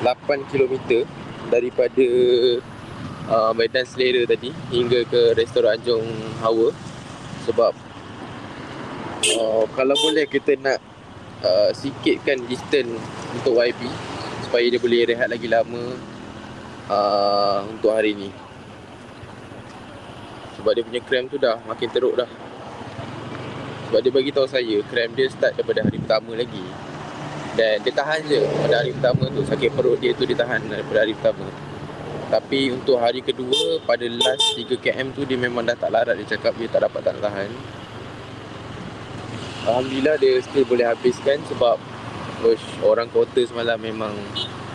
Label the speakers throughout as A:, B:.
A: 8 km daripada Medan Selera tadi hingga ke restoran Anjung Hawa. Sebab kalau boleh kita nak sikitkan distance untuk YB supaya dia boleh rehat lagi lama untuk hari ni. Sebab dia punya cramp tu dah makin teruk dah. Sebab dia bagi tahu saya cramp dia start daripada hari pertama lagi. Dan dia tahan je pada hari pertama tu. Sakit perut dia tu dia tahan daripada hari pertama. Tapi untuk hari kedua, pada last 3 km tu dia memang dah tak larat. Dia cakap dia tak dapat tak tahan. Alhamdulillah dia still boleh habiskan sebab orang kota semalam memang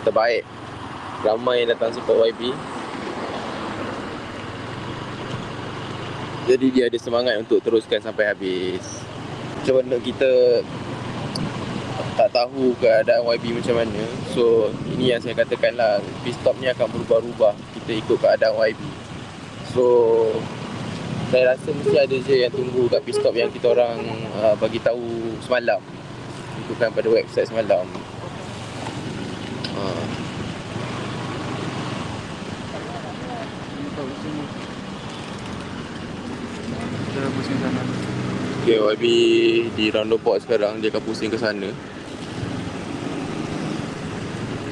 A: terbaik. Ramai yang datang support YB. Jadi dia ada semangat untuk teruskan sampai habis. Macam mana kita tak tahu keadaan YB macam mana. So ini yang saya katakan lah, pit stop ni akan berubah-ubah kita ikut keadaan YB. So saya rasa mesti ada je yang tunggu kat pit stop yang kita orang bagi tahu semalam, ikutkan pada website semalam. Okay, YB di roundabout sekarang, dia akan pusing ke sana.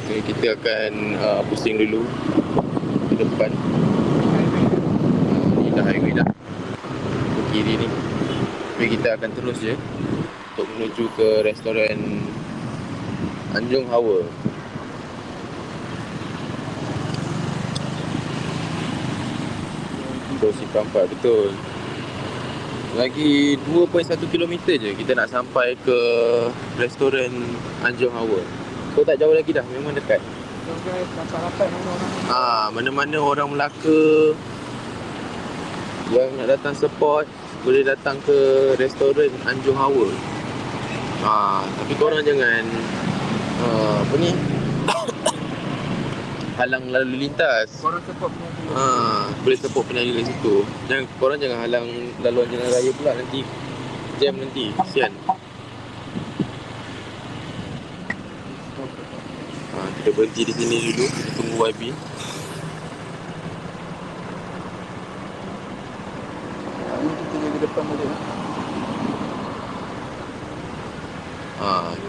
A: Okay, kita akan pusing dulu ke depan. Ni dah highway dah, ke kiri ni. Tapi kita akan terus je untuk menuju ke restoran Anjung Hawa. Terus Simpang 4, betul. Lagi 2.1 km je kita nak sampai ke restoran Anjung Hawa. So tak jauh lagi dah, memang dekat. Mana-mana orang Melaka yang nak datang support boleh datang ke restoran Anjung Hawa. Tapi korang jangan apa ni halang lalu lintas.
B: Korang support penyanyi.
A: Boleh support penyanyi kat situ. Korang jangan halang laluan jalan raya pula, nanti jam nanti. Kesian. Kita berhenti di sini dulu, kita tunggu YB.
B: Ini kita jaga depan boleh.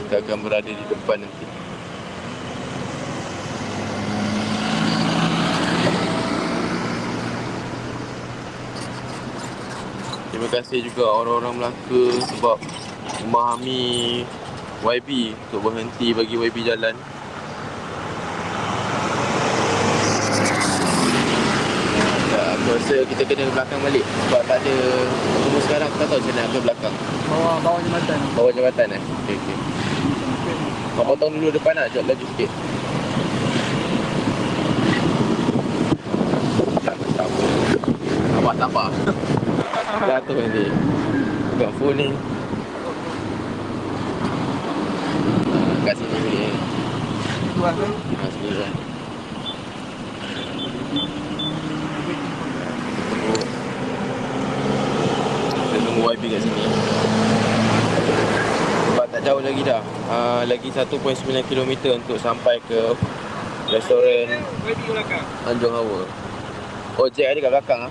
A: Kita akan berada di depan nanti. Terima kasih juga orang-orang Melaka sebab memahami YB untuk berhenti bagi YB jalan. Aku rasa kita kena belakang balik sebab tak ada semua sekarang. Aku tak tahu macam mana ke belakang.
B: Bawah jambatan.
A: Bawah jambatan Okey. Kau potong dulu depan lah, jauh laju sikit. Tak apa. Awak tak apa. Jatuh nanti. Buka phone ni. Kat sini boleh.
B: Luas kan?
A: Sini lah. Kita tunggu YB kat sini. Sebab tak jauh lagi dah. Lagi 1.9 km untuk sampai ke restoran Anjung Hawa. Oh, Jack ada kat belakang .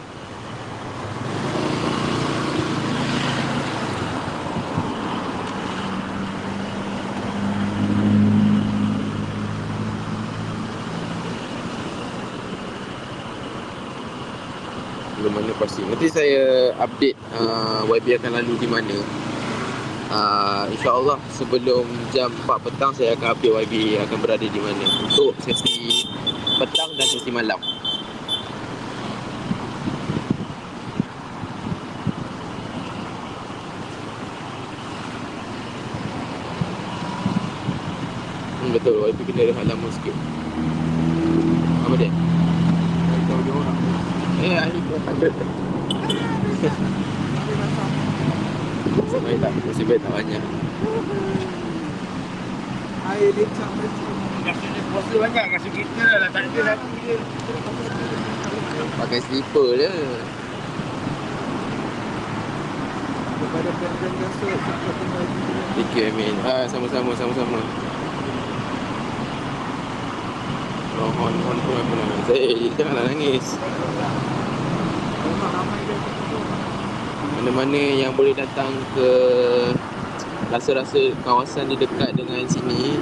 A: Belum mana pasti. Nanti saya update YB akan lalu di mana. InsyaAllah sebelum jam 4 petang saya akan update YB akan berada di mana untuk sesi petang dan sesi malam. Betul, YB kena rehat lama sikit. Apa dia?
B: Tahu dia orang.
A: Air pun ada. Masih baik tak banyak.
B: Air lecah macam.
C: Rasanya puasa banyak kasi kita lah, tak ada lagi dia.
A: Pakai slipper je.
B: Kepada brand-brand gasut support penyanyi.
A: Thank you Amin. Sama-sama. Hon pun apa nama Zaid, janganlah nangis.
B: Orang ramai dia.
A: Mana-mana yang boleh datang ke rasa-rasa kawasan di dekat dengan sini,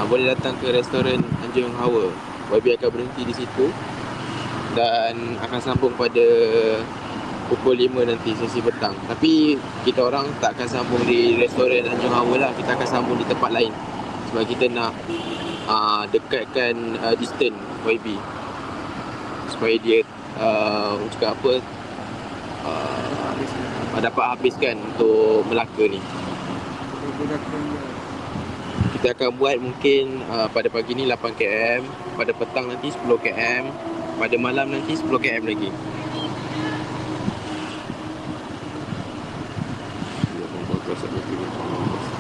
A: boleh datang ke restoran Anjung Hawa. YB akan berhenti di situ dan akan sambung pada pukul 5 nanti sesi petang. Tapi kita orang tak akan sambung di restoran Anjung Hawa lah, kita akan sambung di tempat lain sebab kita nak dekatkan distance YB supaya dia cakap apa, dapat habiskan untuk Melaka ni. Kita akan buat mungkin pada pagi ni 8 km, pada petang nanti 10 km, pada malam nanti 10 km lagi.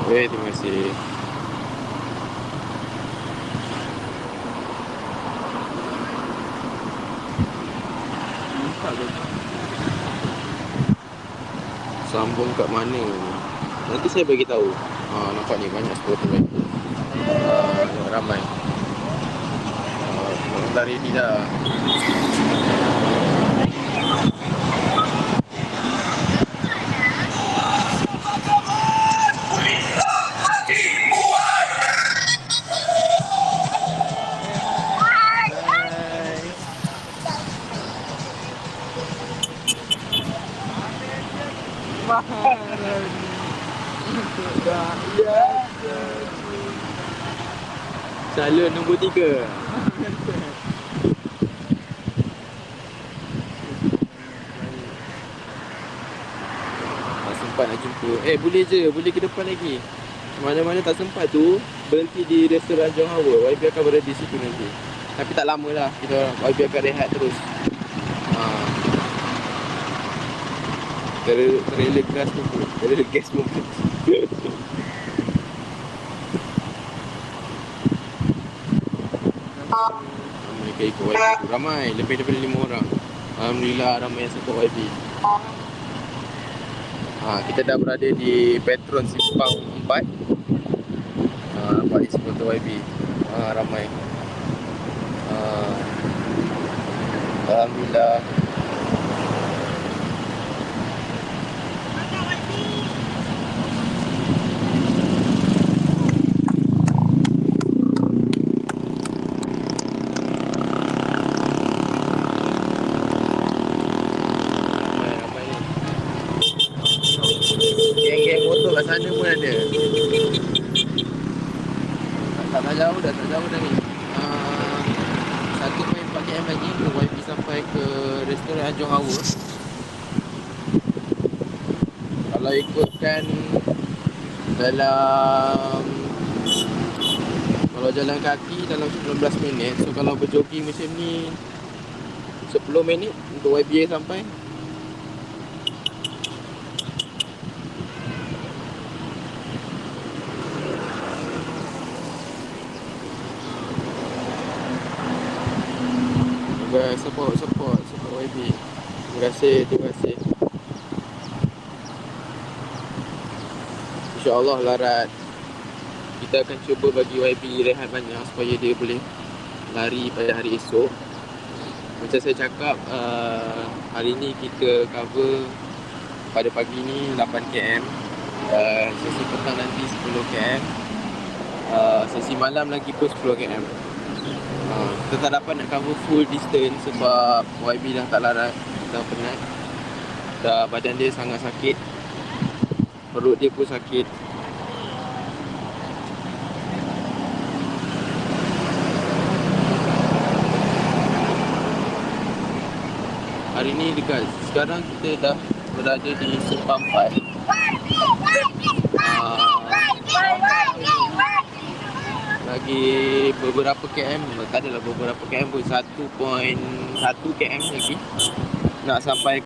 A: Terima kasih. Sambung kat mana? Nanti saya bagi tahu. Nampak ni banyak supporter baik. Ramai. Dah ready dah. Salon nombor 3. Tak sempat nak jumpa. Boleh ke depan lagi. Mana-mana tak sempat tu, berhenti di restoran Anjung Hawa. YB akan berada di situ nanti. Tapi tak lama lah kita orang. YB akan rehat terus. Trailer gas tu. Trailer gas pun. Ramai ke ikut YB tu. Ramai. Lebih daripada 5 orang. Alhamdulillah ramai yang support YB. Kita dah berada di Petron Simpang 4. Nampak ni supporter YB. Ramai. Alhamdulillah. Geng-geng motor kat sana pun ada. Tak jauh dah ni. 1.4 km lagi untuk YB sampai ke restoran Anjung Hawa. Kalau ikutkan kalau jalan kaki dalam 19 minit. So kalau berjogging macam ni 10 minit untuk YB sampai. Support YB. Terima kasih. InsyaAllah larat kita akan cuba bagi YB rehat banyak supaya dia boleh lari pada hari esok. Macam saya cakap, hari ni kita cover pada pagi ni 8 km, sesi petang nanti 10 km, sesi malam lagi pun 10 km. Kita tak dapat nak cover full distance sebab YB dah tak larat, dah penat, dah badan dia sangat sakit, perut dia pun sakit. Hari ni dekat sekarang kita dah berada di Simpang 4. Lagi beberapa km, tak adalah beberapa km pun, 1.1 km lagi nak sampai